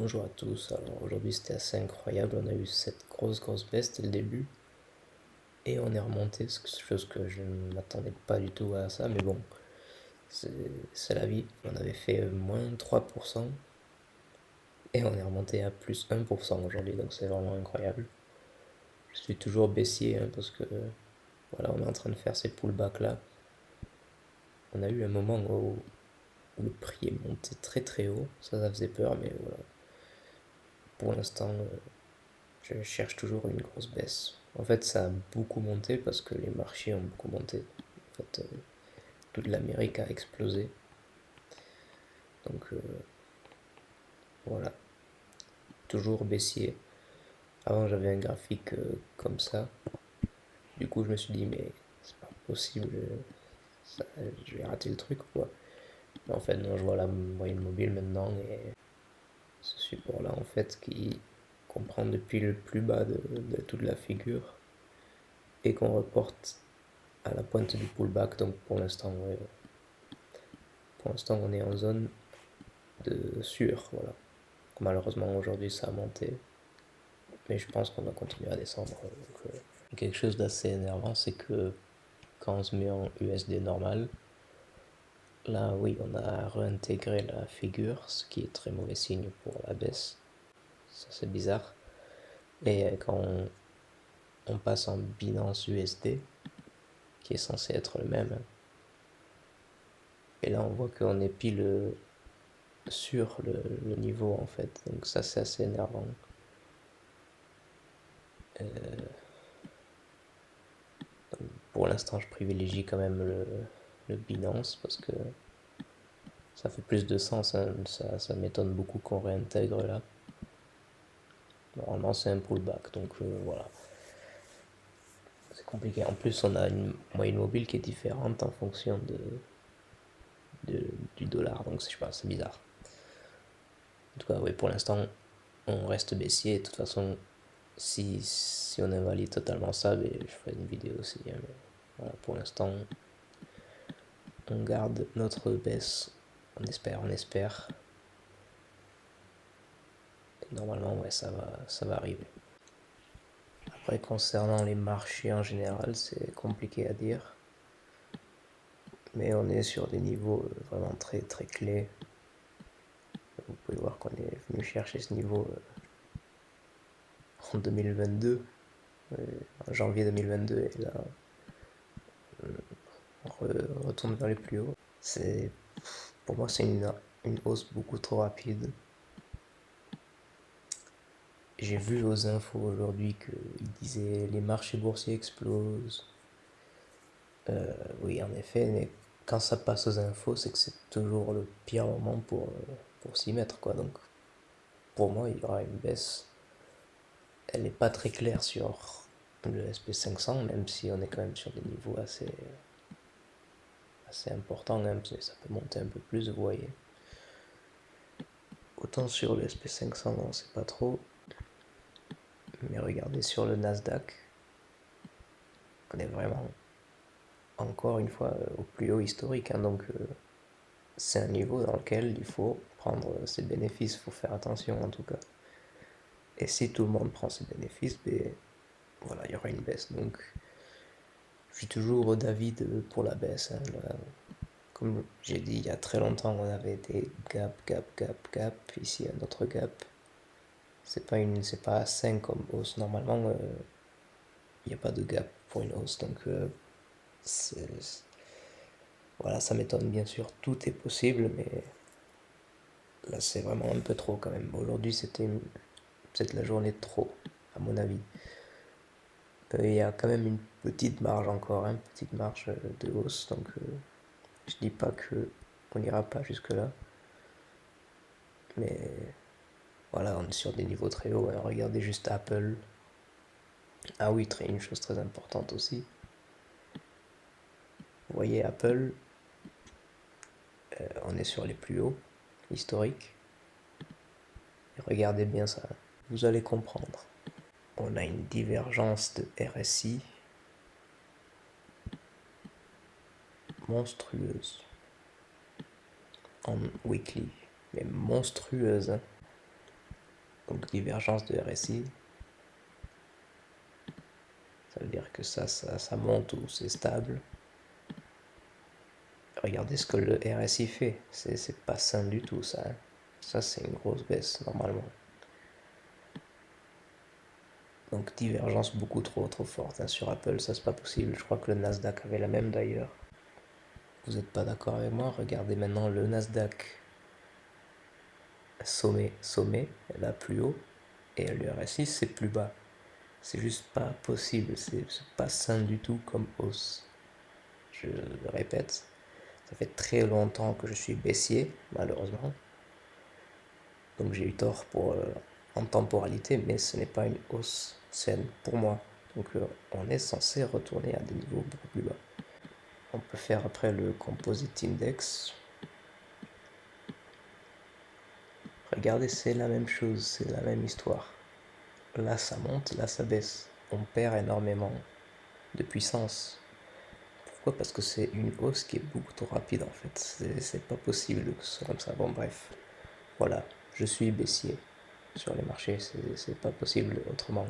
Bonjour à tous, alors aujourd'hui c'était assez incroyable, on a eu cette grosse baisse dès le début et on est remonté, chose que je ne m'attendais pas du tout à ça, mais bon, c'est la vie. On avait fait moins 3% et on est remonté à plus 1% aujourd'hui, donc c'est vraiment incroyable. Je suis toujours baissier parce que voilà, on est en train de faire ces pullbacks là. On a eu un moment où le prix est monté très haut, ça faisait peur, mais voilà. Pour l'instant, je cherche toujours une grosse baisse. En fait, ça a beaucoup monté parce que les marchés ont beaucoup monté. En fait, toute l'Amérique a explosé. Donc voilà, toujours baissier. Avant, j'avais un graphique comme ça. Du coup, je me suis dit, mais c'est pas possible, je vais rater le truc ou quoi. Mais en fait, non, je vois la moyenne mobile maintenant et ce support-là, en fait, qui comprend depuis le plus bas de toute la figure et qu'on reporte à la pointe du pullback. Donc pour l'instant, ouais, pour l'instant, on est en zone de sueur, voilà. Malheureusement, aujourd'hui, ça a monté, mais je pense qu'on va continuer à descendre. Donc, quelque chose d'assez énervant, c'est que quand on se met en USD normal, là, oui, on a réintégré la figure, ce qui est très mauvais signe pour la baisse. Ça, c'est bizarre. Et quand on passe en Binance USD, qui est censé être le même, et là, on voit qu'on est pile sur le niveau, en fait. Donc ça, c'est assez énervant. Pour l'instant, je privilégie quand même le Binance parce que ça fait plus de sens, hein. Ça m'étonne beaucoup qu'on réintègre là. Normalement, c'est un pullback, donc voilà. C'est compliqué. En plus, on a une moyenne mobile qui est différente en fonction du dollar, donc je sais pas, c'est bizarre. En tout cas, oui, pour l'instant, on reste baissier. De toute façon, si on invalide totalement ça, ben, je ferai une vidéo aussi, hein, mais voilà, pour l'instant, on garde notre baisse. On espère, on espère. Et normalement, ouais, ça va arriver. Après, concernant les marchés en général, c'est compliqué à dire. Mais on est sur des niveaux vraiment très clés. Vous pouvez voir qu'on est venu chercher ce niveau en 2022, en janvier 2022, et là, on retourne vers les plus hauts. Pour moi, c'est une hausse beaucoup trop rapide. J'ai vu aux infos aujourd'hui qu'ils disaient les marchés boursiers explosent. Oui, en effet, mais quand ça passe aux infos, c'est que c'est toujours le pire moment pour s'y mettre, quoi. Donc, pour moi, il y aura une baisse. Elle n'est pas très claire sur le SP500, même si on est quand même sur des niveaux assez importants, même si ça peut monter un peu plus, vous voyez. Autant sur le SP500, on ne sait pas trop. Mais regardez sur le Nasdaq, on est vraiment, encore une fois, au plus haut historique, hein. Donc, c'est un niveau dans lequel il faut prendre ses bénéfices, il faut faire attention en tout cas. Et si tout le monde prend ses bénéfices, ben, voilà, il y aura une baisse. Donc, je suis toujours d'avis pour la baisse, hein. Là, comme j'ai dit il y a très longtemps, on avait des gap. Ici, un autre gap. C'est pas 5 comme hausse. Normalement, il n'y a pas de gap pour une hausse. Donc, voilà, ça m'étonne bien sûr. Tout est possible, mais là, c'est vraiment un peu trop quand même. Aujourd'hui, c'était peut-être la journée de trop, à mon avis. Il y a quand même une petite marge encore, une petite marge de hausse, donc je dis pas que on n'ira pas jusque là, mais voilà, on est sur des niveaux très hauts, hein. Regardez juste Apple. Ah oui, une chose très importante aussi. Vous voyez Apple, on est sur les plus hauts historiques. Et regardez bien ça, vous allez comprendre. On a une divergence de RSI monstrueuse en weekly, mais monstrueuse, hein. Donc divergence de RSI, ça veut dire que ça monte ou c'est stable. Regardez ce que le RSI fait, c'est pas sain du tout ça. Hein. Ça c'est une grosse baisse normalement. Donc divergence beaucoup trop forte hein, sur Apple, ça c'est pas possible. Je crois que le Nasdaq avait la même d'ailleurs. Vous n'êtes pas d'accord avec moi? Regardez maintenant le Nasdaq. Sommet, là plus haut, et le RSI c'est plus bas. C'est juste pas possible, c'est pas sain du tout comme hausse. Je le répète, ça fait très longtemps que je suis baissier, malheureusement. Donc j'ai eu tort en temporalité, mais ce n'est pas une hausse saine pour moi. Donc on est censé retourner à des niveaux beaucoup plus bas. On peut faire après le Composite Index. Regardez, c'est la même chose, c'est la même histoire. Là ça monte, là ça baisse. On perd énormément de puissance. Pourquoi? Parce que c'est une hausse qui est beaucoup trop rapide en fait. C'est pas possible que ce soit comme ça. Bon bref, voilà, je suis baissier sur les marchés, c'est pas possible autrement.